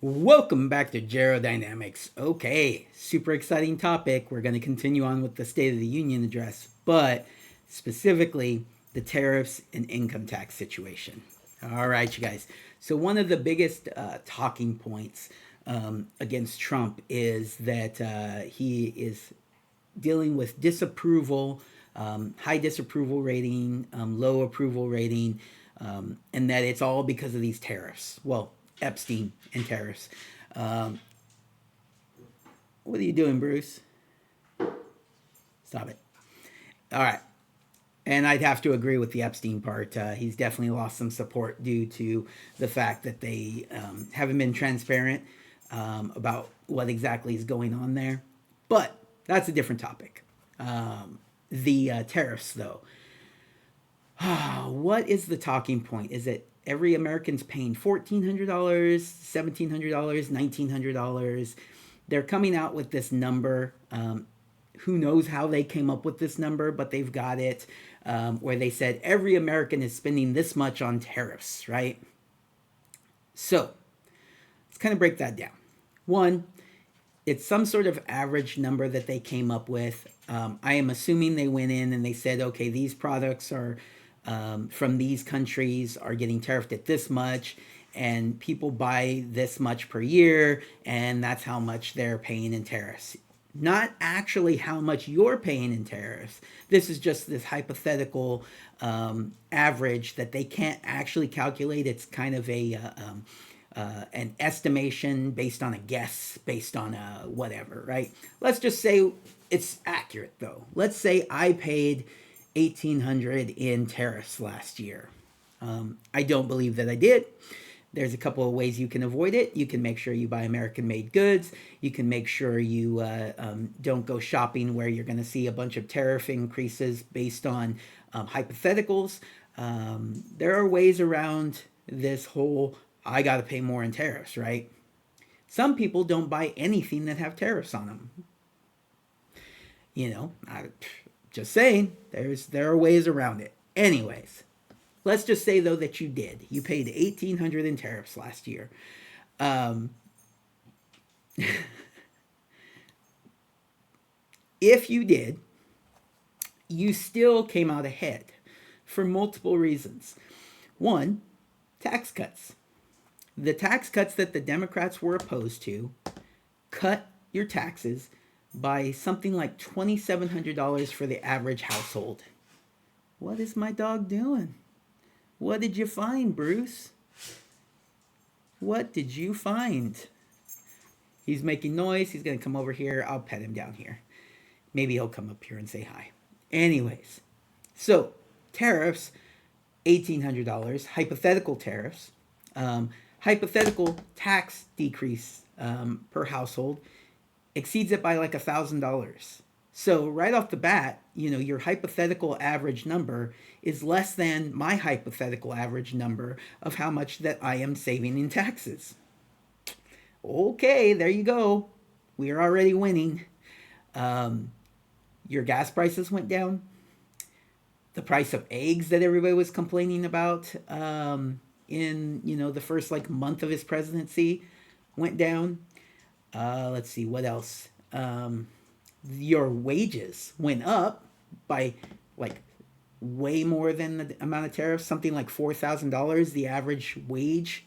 Welcome back to Gerodynamics. Okay, super exciting topic. We're going to continue on with the State of the Union address, but specifically the tariffs and income tax situation. All right, you guys. So, one of the biggest talking points against Trump is that he is dealing with disapproval, high disapproval rating, low approval rating, and that it's all because of these tariffs. Well, Epstein and tariffs. Um, what are you doing, Bruce? Stop it. All right. And I'd have to agree with the Epstein part. He's definitely lost some support due to the fact that they haven't been transparent about what exactly is going on there. But that's a different topic. The tariffs, though. What is the talking point? Is it every American's paying $1,400, $1,700, $1,900? They're coming out with this number. Who knows how they came up with this number, but they've got it where they said every American is spending this much on tariffs, right? So let's kind of break that down. One, it's some sort of average number that they came up with. I am assuming they went in and they said, okay, these products are from these countries are getting tariffed at this much, and people buy this much per year, and that's how much they're paying in tariffs. Not actually how much you're paying in tariffs. This is just this hypothetical average that they can't actually calculate. It's kind of an estimation based on a guess, based on a whatever, right? Let's just say it's accurate though. Let's say I paid 1,800 in tariffs last year. I don't believe that I did. There's a couple of ways you can avoid it. You can make sure you buy American made goods. You can make sure you don't go shopping where you're going to see a bunch of tariff increases based on hypotheticals. There are ways around this whole I got to pay more in tariffs, right? Some people don't buy anything that have tariffs on them. Just saying, there are ways around it. Anyways, let's just say though that you did. You paid 1,800 in tariffs last year. Um, if you did, you still came out ahead for multiple reasons. One, tax cuts. The tax cuts that the Democrats were opposed to cut your taxes by something like $2,700 for the average household. What is my dog doing? What did you find, Bruce? What did you find? He's making noise. He's going to come over here. I'll pet him down here. Maybe he'll come up here and say hi. Anyways, so tariffs, $1,800, hypothetical tariffs, hypothetical tax decrease per household exceeds it by like $1,000. So right off the bat, your hypothetical average number is less than my hypothetical average number of how much that I am saving in taxes. Okay, there you go. We are already winning. Your gas prices went down. The price of eggs that everybody was complaining about in the first like month of his presidency went down. Let's see what else. Your wages went up by like way more than the amount of tariffs. Something like $4,000. The average wage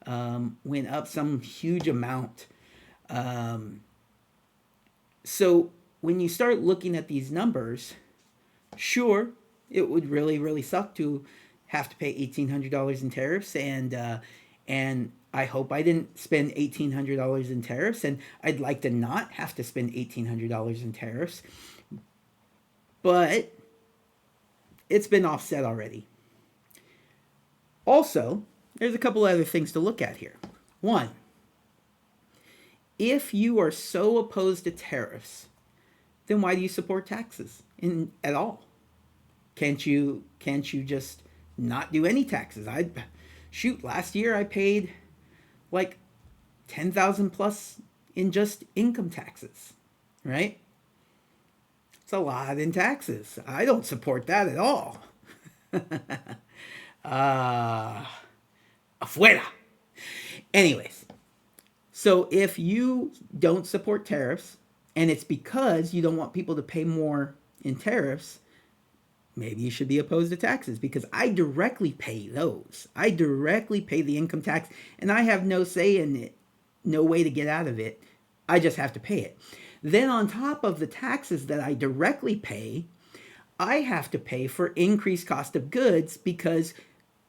went up some huge amount. So when you start looking at these numbers, sure, it would really really suck to have to pay $1,800 in tariffs, and I hope I didn't spend $1,800 in tariffs, and I'd like to not have to spend $1,800 in tariffs, but it's been offset already. Also, there's a couple other things to look at here. One, if you are so opposed to tariffs, then why do you support taxes at all? Can't you just not do any taxes? Last year I paid like 10,000 plus in just income taxes, right? It's a lot in taxes. I don't support that at all. uh Afuera. Anyways, So if you don't support tariffs and it's because you don't want people to pay more in tariffs, maybe you should be opposed to taxes, because I directly pay those. I directly pay the income tax and I have no say in it, no way to get out of it. I just have to pay it. Then, on top of the taxes that I directly pay, I have to pay for increased cost of goods because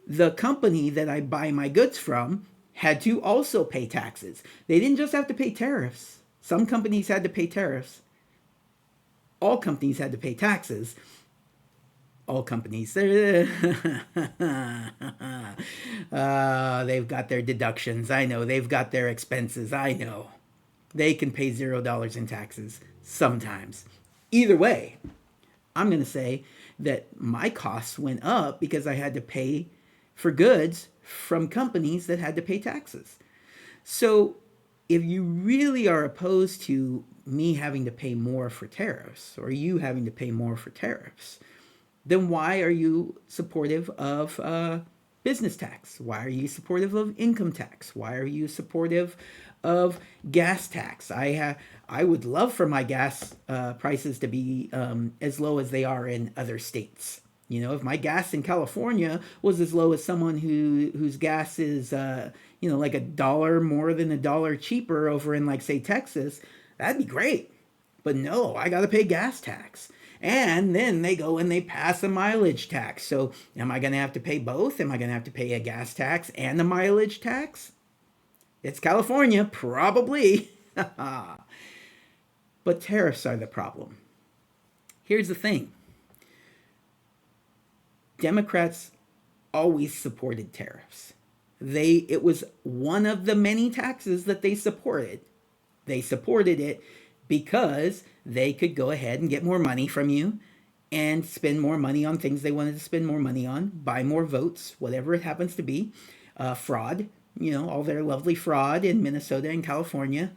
the company that I buy my goods from had to also pay taxes. They didn't just have to pay tariffs. Some companies had to pay tariffs. All companies had to pay taxes. All companies, they've got their deductions. I know. They've got their expenses. I know. They can pay $0 in taxes sometimes. Either way, I'm going to say that my costs went up because I had to pay for goods from companies that had to pay taxes. So if you really are opposed to me having to pay more for tariffs, or you having to pay more for tariffs, then why are you supportive of business tax? Why are you supportive of income tax? Why are you supportive of gas tax? I would love for my gas prices to be as low as they are in other states. You know, if my gas in California was as low as someone whose gas is like $1 more than $1 cheaper over in, like, say, Texas, that'd be great. But no, I got to pay gas tax. And then they go and they pass a mileage tax. So am I going to have to pay both? Am I going to have to pay a gas tax and a mileage tax? It's California, probably. But tariffs are the problem. Here's the thing. Democrats always supported tariffs. It was one of the many taxes that they supported. They supported it because they could go ahead and get more money from you and spend more money on things they wanted to spend more money on, buy more votes, whatever it happens to be, fraud, all their lovely fraud in Minnesota and California.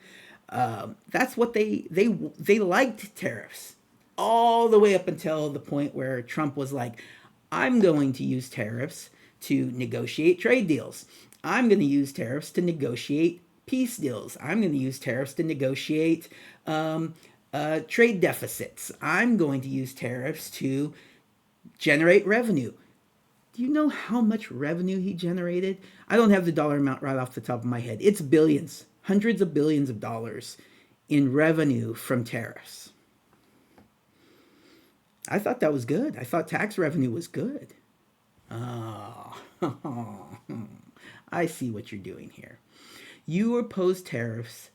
That's what they liked tariffs all the way up until the point where Trump was like, I'm going to use tariffs to negotiate trade deals. I'm going to use tariffs to negotiate peace deals. I'm going to use tariffs to negotiate trade deficits. I'm going to use tariffs to generate revenue. Do you know how much revenue he generated? I don't have the dollar amount right off the top of my head. It's billions, hundreds of billions of dollars in revenue from tariffs. I thought that was good. I thought tax revenue was good. Oh, I see what you're doing here. You oppose tariffs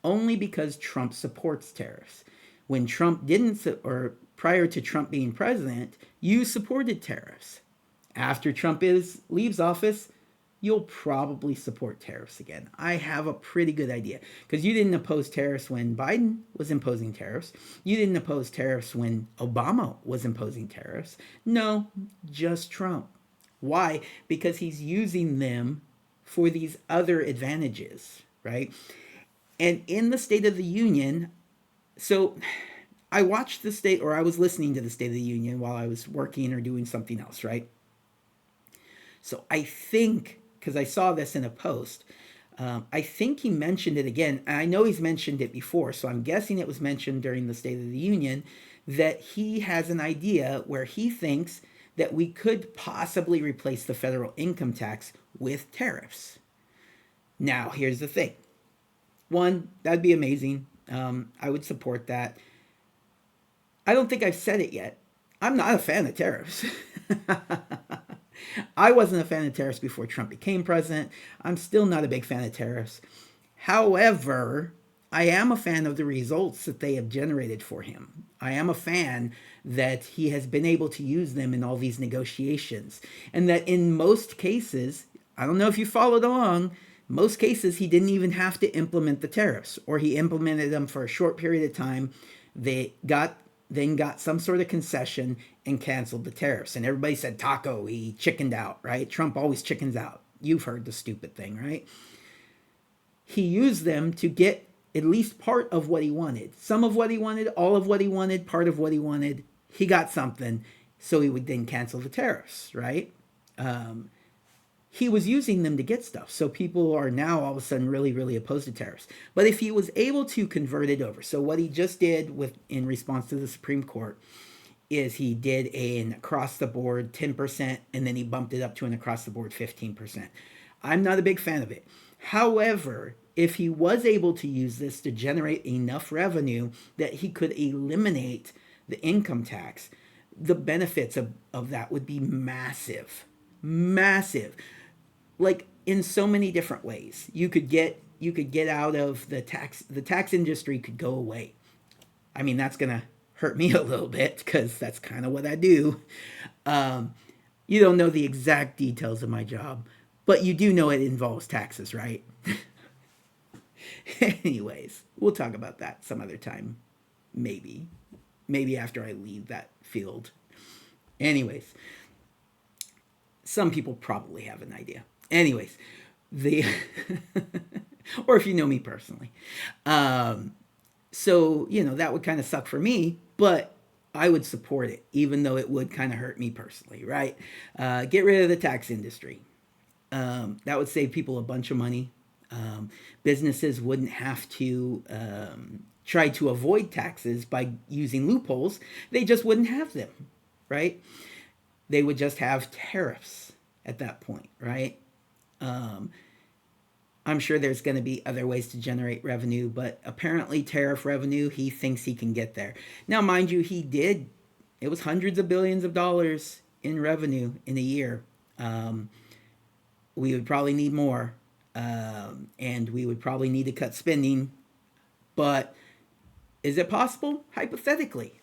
only because Trump supports tariffs. When Trump didn't, or prior to Trump being president, you supported tariffs. After Trump leaves office, you'll probably support tariffs again. I have a pretty good idea, because you didn't oppose tariffs when Biden was imposing tariffs. You didn't oppose tariffs when Obama was imposing tariffs. No, just Trump. Why? Because he's using them for these other advantages, right? And in the State of the Union, so I watched I was listening to the State of the Union while I was working or doing something else, right? So I think, because I saw this in a post, I think he mentioned it again. I know he's mentioned it before, so I'm guessing it was mentioned during the State of the Union, that he has an idea where he thinks that we could possibly replace the federal income tax with tariffs. Now, here's the thing. One, that'd be amazing. I would support that. I don't think I've said it yet. I'm not a fan of tariffs. I wasn't a fan of tariffs before Trump became president. I'm still not a big fan of tariffs. However, I am a fan of the results that they have generated for him. I am a fan that he has been able to use them in all these negotiations. And that in most cases, I don't know if you followed along, most cases he didn't even have to implement the tariffs, or he implemented them for a short period of time. They then got some sort of concession and canceled the tariffs. And everybody said, Taco, he chickened out, right? Trump always chickens out. You've heard the stupid thing, right? He used them to get at least part of what he wanted. Some of what he wanted, all of what he wanted, part of what he wanted. He got something, so he would then cancel the tariffs, right? he was using them to get stuff. So people are now all of a sudden really, really opposed to tariffs. But if he was able to convert it over, so what he just did with in response to the Supreme Court is he did an across the board 10% and then he bumped it up to an across the board 15%. I'm not a big fan of it. However, if he was able to use this to generate enough revenue that he could eliminate the income tax, the benefits of that would be massive. Massive. Like in so many different ways. You could get out of the tax industry could go away. I mean, that's gonna hurt me a little bit because that's kind of what I do. You don't know the exact details of my job, but you do know it involves taxes, right? Anyways, we'll talk about that some other time. Maybe. Maybe after I leave that field. Anyways, some people probably have an idea. Anyways, the or if you know me personally. So, that would kind of suck for me, but I would support it, even though it would kind of hurt me personally, right? Get rid of the tax industry. That would save people a bunch of money. Businesses wouldn't have to try to avoid taxes by using loopholes. They just wouldn't have them, right? They would just have tariffs at that point, right? I'm sure there's going to be other ways to generate revenue, but apparently tariff revenue, he thinks he can get there. Now, mind you, he did. It was hundreds of billions of dollars in revenue in a year. We would probably need more, and we would probably need to cut spending. But is it possible? Hypothetically.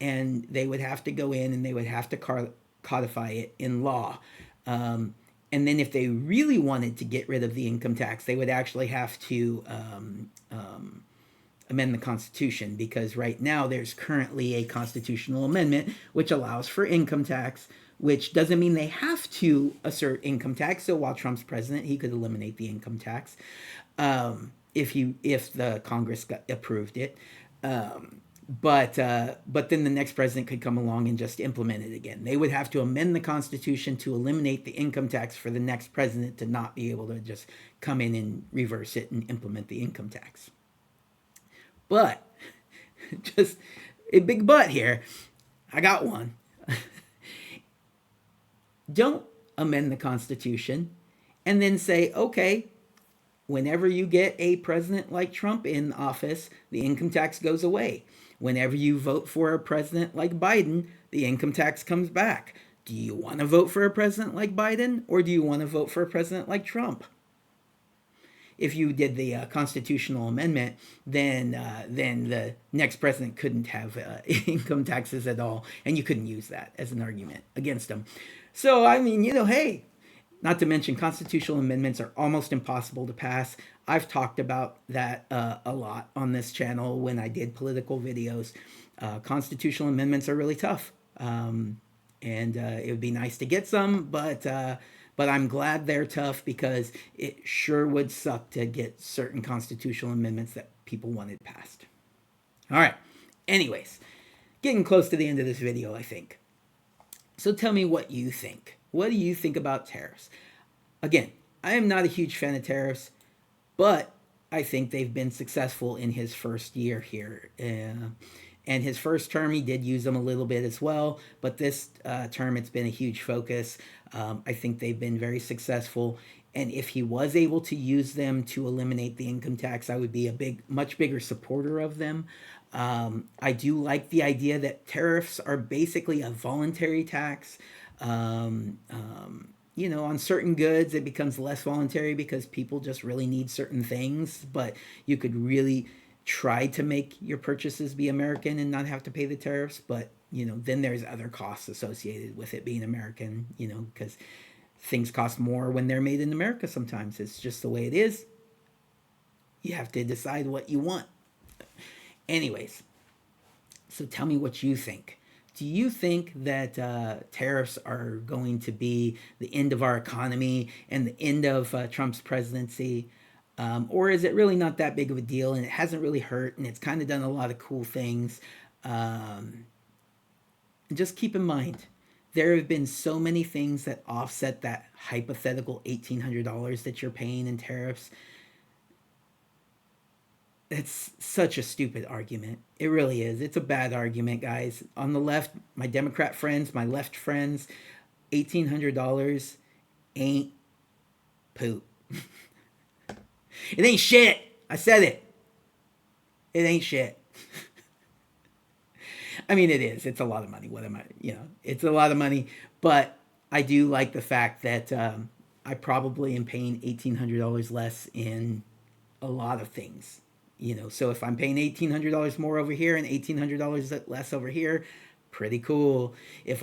And they would have to go in and they would have to codify it in law. And then if they really wanted to get rid of the income tax, they would actually have to amend the Constitution, because right now there's currently a constitutional amendment which allows for income tax, which doesn't mean they have to assert income tax. So while Trump's president, he could eliminate the income tax if the Congress approved it. But then the next president could come along and just implement it again. They would have to amend the Constitution to eliminate the income tax for the next president to not be able to just come in and reverse it and implement the income tax. But, just a big but here. I got one. Don't amend the Constitution and then say, okay, whenever you get a president like Trump in office, the income tax goes away. Whenever you vote for a president like Biden, the income tax comes back. Do you want to vote for a president like Biden, or do you want to vote for a president like Trump? If you did the constitutional amendment, then the next president couldn't have income taxes at all, and you couldn't use that as an argument against him. So, I mean, hey, not to mention constitutional amendments are almost impossible to pass. I've talked about that a lot on this channel when I did political videos. Constitutional amendments are really tough, and it would be nice to get some, but I'm glad they're tough, because it sure would suck to get certain constitutional amendments that people wanted passed. All right. Anyways, getting close to the end of this video, I think. So tell me what you think. What do you think about tariffs? Again, I am not a huge fan of tariffs, but I think they've been successful in his first year here. And his first term, he did use them a little bit as well, but this term, it's been a huge focus. I think they've been very successful. And if he was able to use them to eliminate the income tax, I would be a much bigger supporter of them. I do like the idea that tariffs are basically a voluntary tax. On certain goods, it becomes less voluntary because people just really need certain things, but you could really try to make your purchases be American and not have to pay the tariffs. But, then there's other costs associated with it being American, because things cost more when they're made in America sometimes. It's just the way it is. You have to decide what you want. Anyways, so tell me what you think. Do you think that tariffs are going to be the end of our economy and the end of Trump's presidency? Or is it really not that big of a deal, and it hasn't really hurt, and it's kind of done a lot of cool things? Just keep in mind there have been so many things that offset that hypothetical $1,800 that you're paying in tariffs. It's such a stupid argument. It really is. It's a bad argument, guys. On the left, my Democrat friends, my left friends, $1,800 ain't poop. It ain't shit. I said it. It ain't shit. I mean, it is. It's a lot of money. What am I? It's a lot of money. But I do like the fact that I probably am paying $1,800 less in a lot of things. So if I'm paying $1,800 more over here and $1,800 less over here, pretty cool. If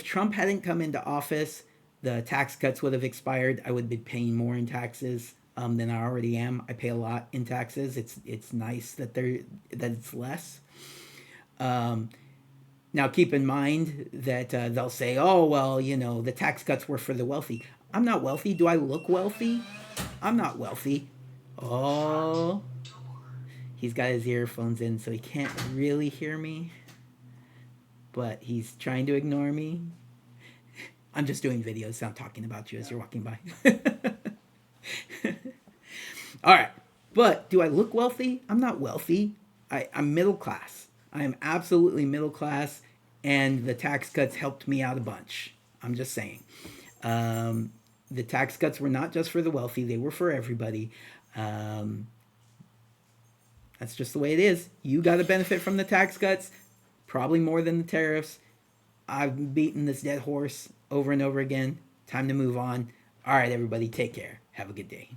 Trump hadn't come into office, the tax cuts would have expired. I would be paying more in taxes than I already am. I pay a lot in taxes. It's nice that it's less. Now keep in mind that they'll say, "Oh well, the tax cuts were for the wealthy." I'm not wealthy. Do I look wealthy? I'm not wealthy. Oh, he's got his earphones in, so he can't really hear me. But he's trying to ignore me. I'm just doing videos, not talking about you as you're walking by. All right. But do I look wealthy? I'm not wealthy. I'm middle class. I am absolutely middle class, and the tax cuts helped me out a bunch. I'm just saying. The tax cuts were not just for the wealthy, they were for everybody. That's just the way it is. You got to benefit from the tax cuts, probably more than the tariffs. I've beaten this dead horse over and over again. Time to move on. All right, everybody, take care. Have a good day.